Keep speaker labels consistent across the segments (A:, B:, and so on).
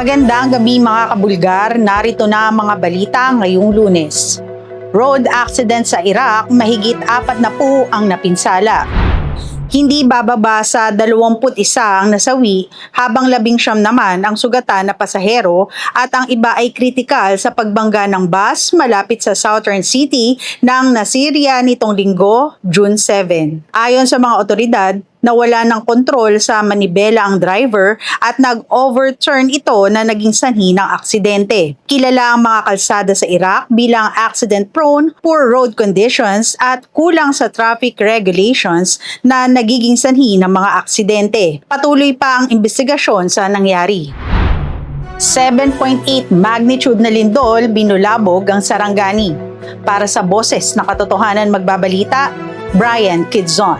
A: Magandang gabi mga kabulgar, narito na ang mga balita ngayong Lunes. Road accident sa Iraq, mahigit 40 ang napinsala. Hindi bababa sa 21 ang nasawi habang 19 naman ang sugatan na pasahero at ang iba ay kritikal sa pagbangga ng bus malapit sa Southern City ng Nasiriyah nitong Linggo, June 7. Ayon sa mga otoridad, nawala ng kontrol sa manibela ang driver at nag-overturn ito na naging sanhi ng aksidente. Kilala ang mga kalsada sa Iraq bilang accident-prone, poor road conditions at kulang sa traffic regulations na nagiging sanhi ng mga aksidente. Patuloy pa ang investigasyon sa nangyari. 7.8 magnitude na lindol binulabog ang Sarangani. Para sa Boses na Katotohanan Magbabalita, Brian Kidzon.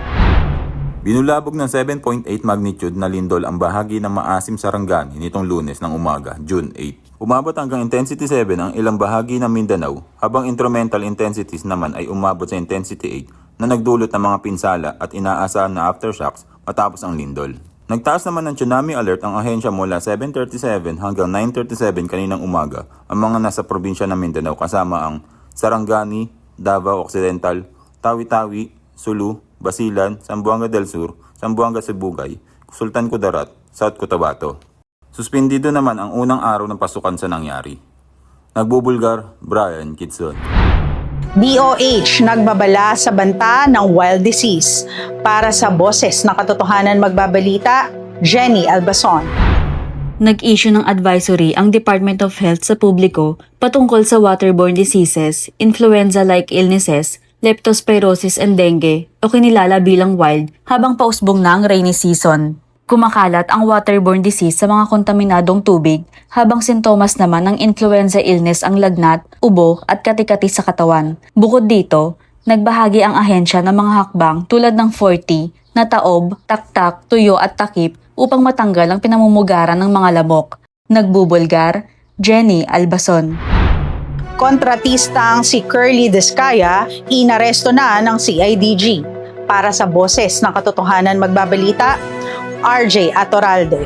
B: Binulabog ng 7.8 magnitude na lindol ang bahagi ng Maasim Sarangani nitong Lunes ng umaga, June 8. Umabot hanggang intensity 7 ang ilang bahagi ng Mindanao, habang instrumental intensities naman ay umabot sa intensity 8 na nagdulot ng mga pinsala at inaasahan na aftershocks matapos ang lindol. Nagtaas naman ng tsunami alert ang ahensya mula 7:37 hanggang 9:37 kaninang umaga ang mga nasa probinsya ng Mindanao kasama ang Sarangani, Davao Occidental, Tawi-Tawi, Sulu, Basilan, Zamboanga del Sur, Zamboanga Sibugay, Sultan Kudarat, South Cotabato. Suspendido naman ang unang araw ng pasukan sa nangyari. Nagbubulgar, Brian Kidzon.
A: DOH nagbabala sa banta ng wild disease. Para sa Boses na Katotohanan Magbabalita, Jenny Albason.
C: Nag-issue ng advisory ang Department of Health sa publiko patungkol sa waterborne diseases, influenza-like illnesses, leptospirosis and dengue o kinilala bilang wild habang pausbong na ang rainy season. Kumakalat ang waterborne disease sa mga kontaminadong tubig habang sintomas naman ng influenza illness ang lagnat, ubo at kati-kati sa katawan. Bukod dito, nagbahagi ang ahensya ng mga hakbang tulad ng 40 na taob, taktak, tuyo at takip upang matanggal ang pinamumugaran ng mga lamok. Nagbubulgar, Jenny Albason.
A: Kontratistang si Curly Descaya, inaresto na ng CIDG. Para sa Boses na Katotohanan Magbabalita, RJ Atoralde.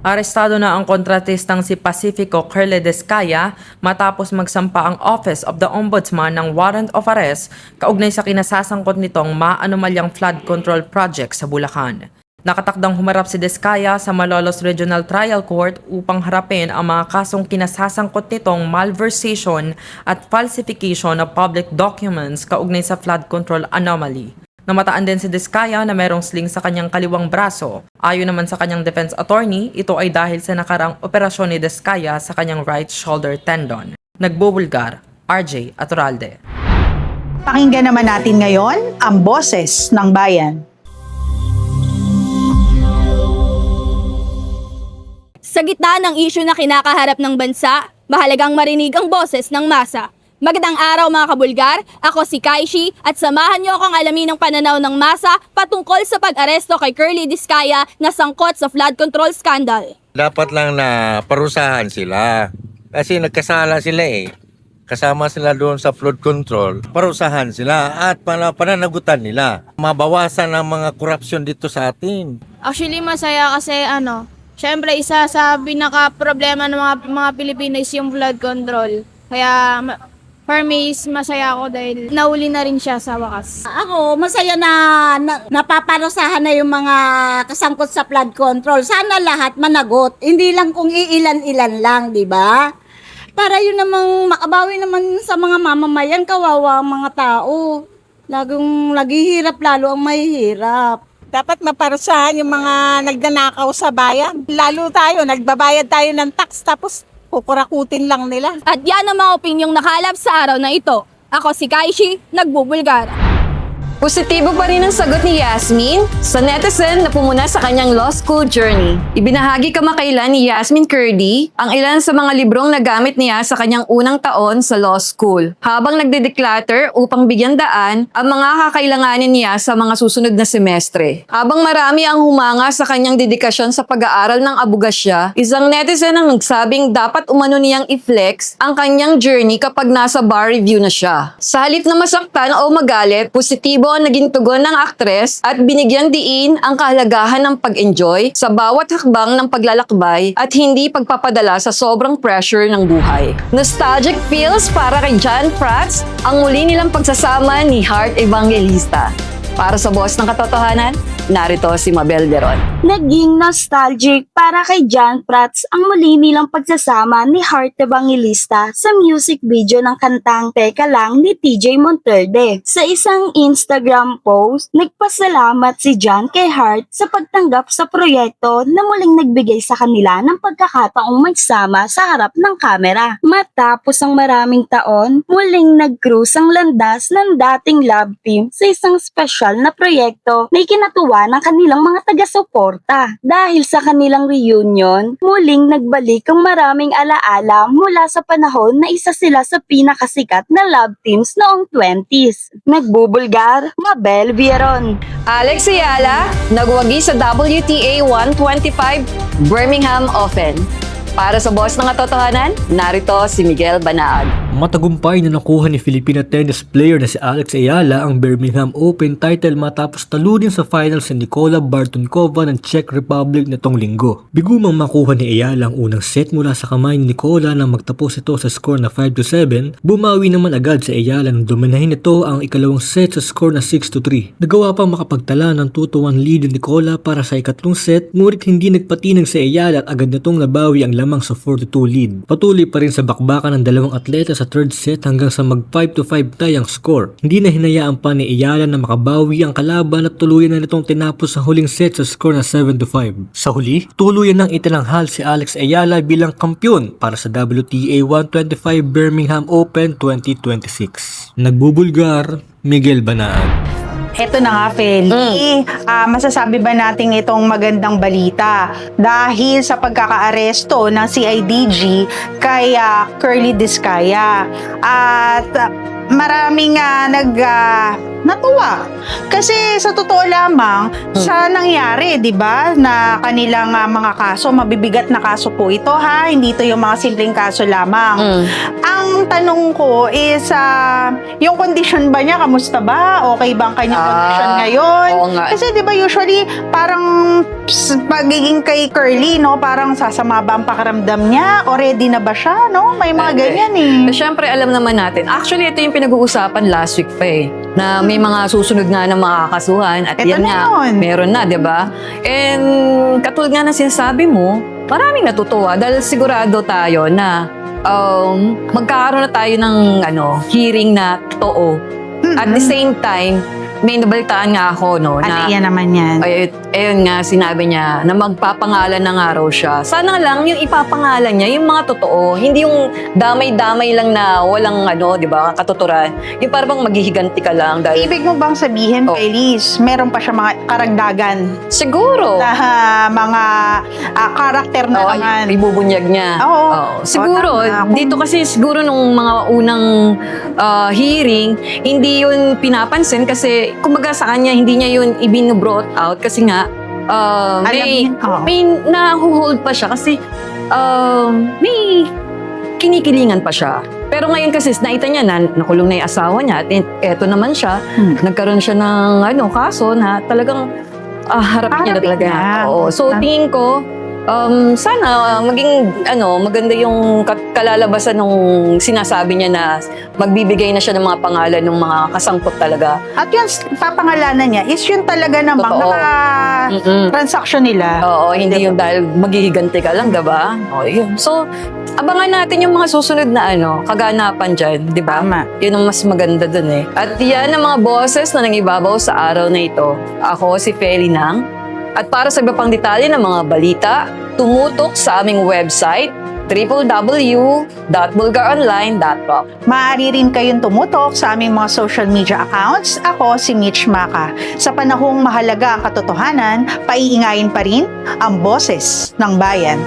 D: Arestado na ang kontratistang si Pacifico Curly Descaya matapos magsampa ang Office of the Ombudsman ng warrant of arrest kaugnay sa kinasasangkot nitong maanomalyang flood control project sa Bulacan. Nakatakdang humarap si Descaya sa Malolos Regional Trial Court upang harapin ang mga kasong kinasasangkot nitong malversation at falsification of public documents kaugnay sa flood control anomaly. Namataan din si Descaya na merong sling sa kanyang kaliwang braso. Ayon naman sa kanyang defense attorney, ito ay dahil sa nakarang operasyon ni Descaya sa kanyang right shoulder tendon. Nagbubulgar, RJ Atoralde.
A: Pakinggan naman natin ngayon ang Boses ng Bayan.
E: Sa gitna ng isyu na kinakaharap ng bansa, mahalagang marinig ang boses ng masa. Magandang araw mga kabulgar, ako si Kaishi at samahan niyo akong alamin ng pananaw ng masa patungkol sa pag-aresto kay Curly Descaya na sangkot sa flood control scandal.
F: Dapat lang na parusahan sila kasi nagkasala sila eh. Kasama sila doon sa flood control, parusahan sila at pananagutan nila. Mabawasan ang mga korupsyon dito sa atin.
G: Actually, masaya kasi syempre isa sa pinaka-problema ng mga Pilipino is yung flood control. Kaya for me, masaya ako dahil nauli na rin siya sa wakas.
H: Ako, masaya na napaparusahan na yung mga kasangkot sa flood control. Sana lahat managot. Hindi lang kung iilan-ilan lang, di ba? Para yun namang makabawi naman sa mga mamamayan, kawawa ang mga tao. Lagi hirap lalo ang mahihirap.
I: Dapat maparusahan yung mga nagnanakaw sa bayan. Lalo tayo, nagbabayad tayo ng tax tapos kukurakutin lang nila.
E: At yan ang mga opinyong nakalap sa araw na ito. Ako si Kaishi, nagbubulgar.
J: Positibo pa rin ang sagot ni Yasmin sa netizen na pumuna sa kanyang law school journey. Ibinahagi kamakailan ni Yasmin Curdy ang ilan sa mga librong nagamit niya sa kanyang unang taon sa law school, habang nagde-declutter upang bigyan daan ang mga kakailanganin niya sa mga susunod na semestre. Habang marami ang humanga sa kanyang dedikasyon sa pag-aaral ng abogasya, isang netizen ang nagsabing dapat umano niyang i-flex ang kanyang journey kapag nasa bar review na siya. Sa halip na masaktan o magalit, positibo naging tugon ng aktres at binigyan diin ang kahalagahan ng pag-enjoy sa bawat hakbang ng paglalakbay at hindi pagpapadala sa sobrang pressure ng buhay. Nostalgic feels para kay John Prats ang muli nilang pagsasama ni Heart Evangelista. Para sa Boss ng Katotohanan, narito si Mabel Deron.
K: Naging nostalgic para kay John Prats ang muli nilang pagsasama ni Heart Evangelista sa music video ng kantang Teka Lang ni TJ Monterde. Sa isang Instagram post, nagpasalamat si John kay Heart sa pagtanggap sa proyekto na muling nagbigay sa kanila ng pagkakataong magsama sa harap ng kamera. Matapos ang maraming taon, muling nag-cruise ang landas ng dating love team sa isang special na proyekto na ikinatuwa ng kanilang mga taga-suporta. Dahil sa kanilang reunion, muling nagbalik ang maraming alaala mula sa panahon na isa sila sa pinakasikat na love teams noong 20s. Nagbubulgar, Mabel Vieron.
J: Alex Ayala, nagwagi sa WTA 125 Birmingham Open. Para sa Boss ng Katotohanan, narito si Miguel Banaag.
L: Matagumpay na nakuha ni Filipina tennis player na si Alex Ayala ang Birmingham Open title matapos talunin sa finals si Nikola Bartunkova ng Czech Republic nitong linggo. Bigumang makuha ni Ayala ang unang set mula sa kamay ni Nikola nang magtapos ito sa score na 5-7. Bumawi naman agad si Ayala nang dominahin ito ang ikalawang set sa score na 6-3. Nagawa pang makapagtala ng 2-1 lead ni Nikola para sa ikatlong set, ngunit hindi nagpatinag si Ayala at agad nitong nabawi ang lamang sa 4-2 lead. Patuloy pa rin sa bakbakan ng dalawang atleta sa third set hanggang sa mag 5-5 tie ang score. Hindi na hinayaan pa ni Ayala na makabawi ang kalaban at tuluyan na nitong tinapos ang huling set sa score na 7-5. Sa huli, tuluyan nang itinanghal si Alex Ayala bilang kampiyon para sa WTA 125 Birmingham Open 2026. Nagbubulgar, Miguel Banaag.
A: Eto na nga, Feli. Masasabi ba natin itong magandang balita dahil sa pagkakaaresto ng CIDG kay Curly Discaya. At maraming natuwa. Kasi sa totoo lamang, sa nangyari, di ba, na kanilang mga kaso, mabibigat na kaso po ito, ha? Hindi ito yung mga simpleng kaso lamang. Ang tanong ko is, yung condition ba niya, kamusta ba? Okay ba ang kanyang condition ngayon?
J: Oo nga.
A: Kasi di ba usually, parang pagiging kay Curly, no? Parang sasama ba ang pakiramdam niya? O ready na ba siya, no? May mga ganyan eh.
J: Siyempre, alam naman natin. Actually, ito yung pinag-uusapan last week pa eh. Na may mga susunod nga na makakasuhan at
A: Eto
J: yan
A: na
J: nga,
A: yun.
J: meron na, di ba? And katulad nga ng sinasabi mo, maraming natutuwa dahil sigurado tayo na magkakaroon na tayo ng hearing na totoo. At the same time, may nabalitaan nga ako, no, na
A: Yan naman yan.
J: ayun nga, sinabi niya na magpapangalan na nga raw siya. Sana lang yung ipapangalan niya, yung mga totoo, hindi yung damay-damay lang na walang di ba, katuturan. Yung parang maghihiganti ka lang dahil...
A: Ibig mo bang sabihin, Feliz, meron pa siya mga karagdagan
J: Siguro.
A: na mga karakter na naman?
J: Ibubunyag niya.
A: Oo.
J: Siguro,
A: Tama.
J: dito kasi siguro nung mga unang hearing, hindi yun pinapansin kasi kumbaga sa kanya, hindi niya yun ibinubrought out kasi nga, may nahuhold pa siya kasi may kinikilingan pa siya. Pero ngayon kasi nakita niya na nakulong na yung asawa niya at eto naman siya, nagkaroon siya ng kaso na talagang harapin niya na talaga. Oo. So tingin ko, sana maging maganda yung kalalabasan nung sinasabi niya na magbibigay na siya ng mga pangalan ng mga kasangkot talaga.
A: At yung papangalanan niya is yun talaga namang transaction nila.
J: Oo, hindi yung dahil maghihiganti ka lang, diba? O, yun. So, abangan natin yung mga susunod na kaganapan dyan, di ba? Yun ang mas maganda dun eh. At yan ang mga boses na nangibabaw sa araw na ito. Ako si Feli Nang. At para sa iba pang detalye ng mga balita, tumutok sa aming website www.bulgaronline.com.
A: Maaari rin kayong tumutok sa aming mga social media accounts. Ako si Mitch Maka. Sa panahong mahalaga ang katotohanan, paiingayin pa rin ang boses ng bayan.